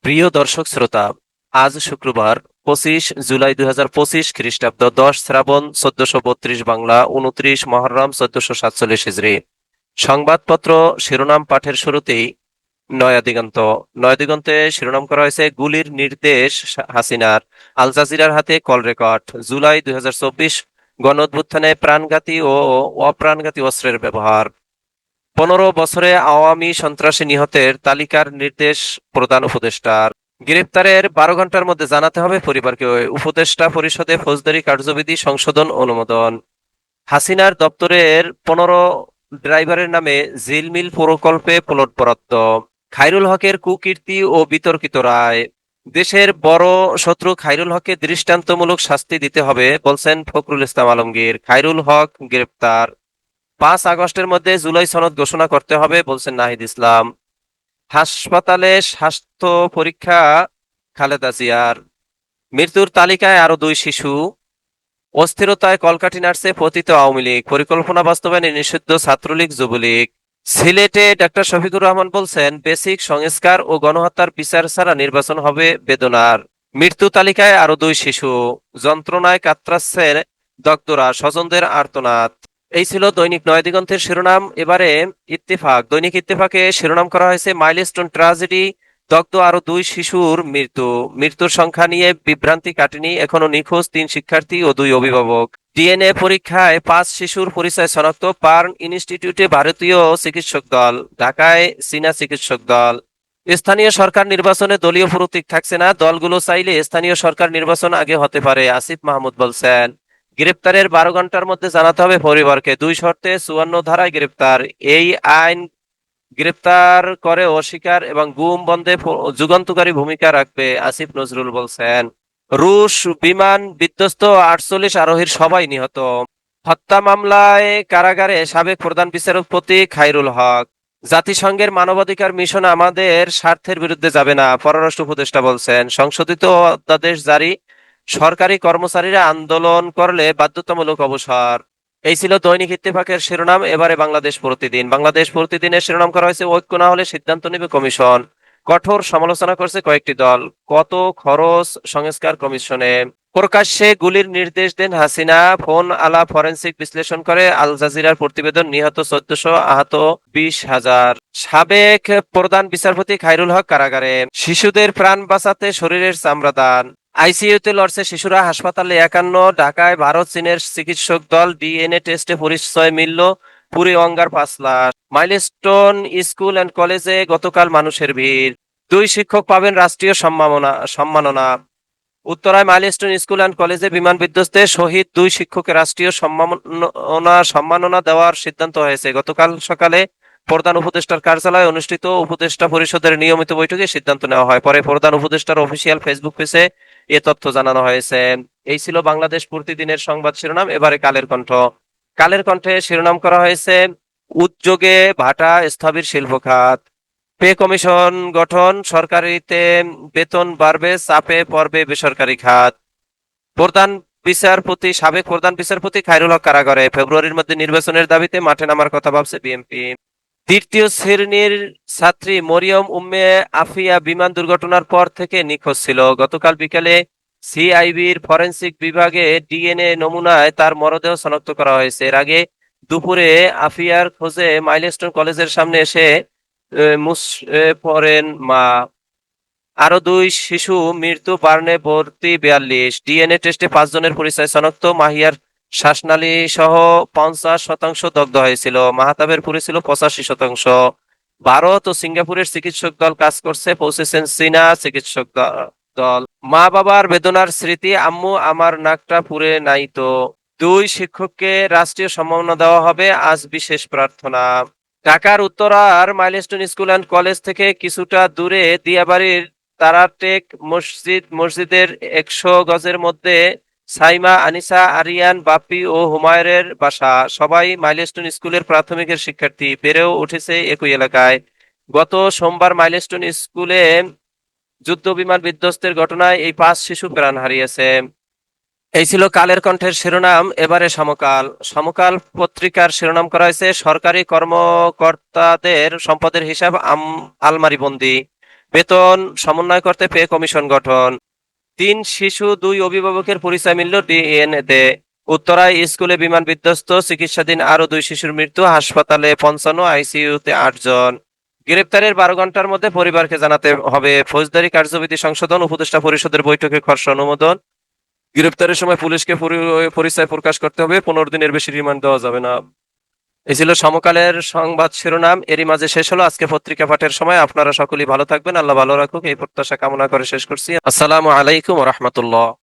প্রিয় দর্শক শ্রোতা, আজ শুক্রবার 25 জুলাই 2025 খ্রিস্টাব্দ, 10 শ্রাবণ 1432 বাংলা, 29 মহররম 1447 হিজরি। সংবাদপত্র শিরোনাম পাঠের শুরুতেই নয়া দিগন্ত। নয়া দিগন্তে শিরোনাম করা হয়েছে গুলির নির্দেশ হাসিনার, আল জাজিরার হাতে কল রেকর্ড, জুলাই 2024 গণ অভ্যুত্থানে প্রাণঘাতী ও অপ্রাণঘাতী অস্ত্রের ব্যবহার, 15 বছরে আওয়ামী সন্ত্রাসী নিহতের তালিকার নির্দেশ প্রধান উপদেষ্টার, গ্রেপ্তারের 12 ঘন্টার মধ্যে জানাতে হবে পরিবারকে, উপদেষ্টা পরিষদে ফৌজদারি কার্যবিধি সংশোধন অনুমোদন, হাসিনার দপ্তরের 15 ড্রাইভারের নামে ঝিলমিল প্রকল্পে প্লট বরাদ্দ, খায়রুল হকের কুকীর্তি ও বিতর্কিত রায়, দেশের বড় শত্রু খায়রুল হককে দৃষ্টান্তমূলক শাস্তি দিতে হবে বলছেন ফখরুল ইসলাম আলমগীর, খায়রুল হক গ্রেপ্তার, 5 আগস্টের মধ্যে জুলাই সনদ ঘোষণা করতে হবে বলছেন নাহিদ ইসলাম, হাসপাতালে স্বাস্থ্য পরীক্ষা খালেদা জিয়ার, মৃত্যুর তালিকায় আরো 2 শিশু, অস্থিরতায় কলকাঠি নাড়ছে পতিত আওয়ামী লীগ, পরিকল্পনা বাস্তবায়নে নিষিদ্ধ ছাত্রলীগ যুবলীগ। সিলেটে ডাক্তার শফিকুর রহমান বলছেন, বেসিক সংস্কার ও গণহত্যার বিচার ছাড়া নির্বাচন হবে বেদনার। মৃত্যু তালিকায় আরো 2 শিশু, যন্ত্রণায় কাতরাচ্ছে দগ্ধরা, স্বজনদের আর্তনাদ। এই ছিল দৈনিক নয়া দিগন্তের শিরোনাম। এবারে ইত্তেফাক। দৈনিক ইত্তেফাকে শিরোনাম করা হয়েছে মাইলস্টোন ট্র্যাজেডি, দগ্ধ আরো 2 শিশুর মৃত্যু। মৃত্যুর সংখ্যা নিয়ে বিভ্রান্তি কাটেনি, এখনো নিখোঁজ 3 শিক্ষার্থী ও 2 অভিভাবক। ডিএনএ পরীক্ষায় 5 শিশুর পরিচয় শনাক্ত, বার্ন ইনস্টিটিউটে ভারতীয় চিকিৎসক দল, ঢাকায় চীনা চিকিৎসক দল। স্থানীয় সরকার নির্বাচনে দলীয় প্রতীক থাকছে না, দলগুলো চাইলে স্থানীয় সরকার নির্বাচন আগে হতে পারে, আসিফ মাহমুদ বলছেন। গ্রেপ্তারের 12 ঘন্টার মধ্যে জানাতে হবে পরিবারকে, 2 শর্তে 54 ধারায় গ্রেপ্তার। এই আইন গ্রেপ্তার করে অস্বীকার এবং গুম বন্ধে যুগান্তকারী ভূমিকা রাখবে, আসিফ নজরুল বলছেন। রুশ বিমান বিধ্বস্ত, 48 আরোহীর সবাই নিহত। হত্যা মামলায় কারাগারে সাবেক প্রধান বিচারপতি খায়রুল হক। জাতিসংঘের মানবাধিকার মিশন আমাদের স্বার্থের বিরুদ্ধে যাবে না, পররাষ্ট্র উপদেষ্টা বলছেন। সংশোধিত অধ্যাদেশ জারি, সরকারি কর্মচারীরা আন্দোলন করলে বাধ্যতামূলক অবসর। এই ছিল দৈনিক ইত্তেফাকের শিরোনাম। এবারে বাংলাদেশ প্রতিদিন। বাংলাদেশ প্রতিদিনের শিরোনাম করা হয়েছে, ঐক্য না হলে সিদ্ধান্ত নেবে কমিশন, কঠোর সমালোচনা করছে কয়েকটি দল, কত খরচ সংস্কার কমিশনে। প্রকাশ্যে গুলির নির্দেশ দেন হাসিনা, ফোন আলাপ ফরেনসিক বিশ্লেষণ করে আল জাজিরার প্রতিবেদন, নিহত 1400, আহত 20,000। সাবেক প্রধান বিচারপতি খায়রুল হক কারাগারে, শিশুদের প্রাণ বাঁচাতে শরীরের চামড়া দান। আইসিইউতে লড়ছে শিশুরা, হাসপাতালে 51, ঢাকায় ভারত চীনের চিকিৎসক দল, ডিএনএ টেস্টে পরিচয় মিলল পুরী অঙ্গার 5 লাশ। মাইলস্টোন স্কুল অ্যান্ড কলেজে গতকাল মানুষের ভিড়। 2 শিক্ষক পাবেন রাষ্ট্রীয় সম্মাননা। উত্তরায় মাইলস্টোন স্কুল অ্যান্ড কলেজে বিমান বিধ্বস্তে শহীদ 2 শিক্ষকের রাষ্ট্রীয় সম্মাননা দেওয়ার সিদ্ধান্ত হয়েছে। গতকাল সকালে প্রধান উপদেষ্টার কার্যালয়ে অনুষ্ঠিত উপদেষ্টা পরিষদের নিয়মিত বৈঠকে সিদ্ধান্ত নেওয়া হয়। পরে প্রধান উপদেষ্টার অফিসিয়াল ফেসবুক পেজে এ তথ্য জানানো হয়েছে। এই ছিল বাংলাদেশ প্রতিদিনের সংবাদ শিরোনাম। এবারে কালের কণ্ঠ। কালের কণ্ঠে শিরোনাম করা হয়েছে, উদ্যোগে ভাটা স্থবির শিল্প খাত, পে কমিশন গঠন, সরকারিতে বেতন বাড়বে, চাপে পড়বে বেসরকারি খাত। সাবেক প্রধান বিচারপতি খায়রুল হক কারাগারে, ফেব্রুয়ারির মধ্যে নির্বাচনের দাবিতে মাঠে নামার কথা ভাবছে বিএনপি। 3য় শ্রেণীর ছাত্রী মরিয়ম উম্মে আফিয়া বিমান দুর্ঘটনার পর থেকে নিখোঁজ ছিল। গতকাল বিকালে সিআইবির ফরেনসিক বিভাগে ডিএনএ নমুনায় তার মরদেহ শনাক্ত করা হয়েছে। এর আগে দুপুরে আফিয়ার খোঁজে মাইলস্টোন কলেজের সামনে এসে মুষড়ে পড়েন মা। আরো 2 শিশু মৃত্যু, বার্নে ভর্তি 42। ডিএনএ টেস্টে 5 জনের পরিচয় শনাক্ত, মাহিয়ার শ্বাসনালী সহ 50% দগ্ধ হয়েছিল, মাহতাবের পুড়েছিল 85%। ভারত ও সিঙ্গাপুরের চিকিৎসক দল কাজ করছে, পৌঁছেছেন চীনা চিকিৎসক দল। মা বাবার বেদনার স্মৃতি, আম্মু আমার নাকটা পুড়ে নাই তো। 2 শিক্ষককে রাষ্ট্রীয় সম্মাননা দেওয়া হবে, আজ বিশেষ প্রার্থনা। ঢাকার উত্তরার মাইলস্টোন স্কুল অ্যান্ড কলেজ থেকে কিছুটা দূরে দিয়াবাড়ির তারাটেক মসজিদের 100 গজের মধ্যে সাইমা, আনিসা, আরিয়ান, বাপ্পি ও হুমায়ুনের বাসা। সবাই মাইলস্টোন স্কুলের প্রাথমিকের শিক্ষার্থী, বেড়েও উঠেছে একই এলাকায়। গত সোমবার মাইলস্টোন স্কুলে যুদ্ধ বিমান বিধ্বস্তের ঘটনায় এই 5 শিশু প্রাণ হারিয়েছে। এই ছিল কালের কণ্ঠের শিরোনাম। এবারে সমকাল। সমকাল পত্রিকার শিরোনাম করা হয়েছে, সরকারি কর্মকর্তাদের সম্পদের হিসাব আলমারিবন্দি, বেতন সমন্বয় করতে পে কমিশন গঠন। 3 শিশু 2 অভিভাবকের পরিচয় মিলল ডিএনএ তে। উত্তরায় স্কুলে বিমান বিধ্বস্ত, চিকিৎসাধীন আরো 2 শিশুর মৃত্যু, হাসপাতালে 55, আইসিইউতে 8 জন। গ্রেপ্তারের 12 ঘন্টার মধ্যে পরিবারকে জানাতে হবে। ফৌজদারি কার্যবিধি সংশোধন, উপদেষ্টা পরিষদের বৈঠকে খসড়া অনুমোদন। গ্রেপ্তারের সময় পুলিশকে পরিচয় প্রকাশ করতে হবে, 15 দিনের বেশি রিমান্ড দেওয়া যাবে না। এই ছিল সমকালের সংবাদ শিরোনাম। এরই মাঝে শেষ হলো আজকে পত্রিকা পাঠের সময়। আপনারা সকলেই ভালো থাকবেন, আল্লাহ ভালো রাখুক এই প্রত্যাশা কামনা করে শেষ করছি। আসসালামু আলাইকুম ওয়া রাহমাতুল্লাহ।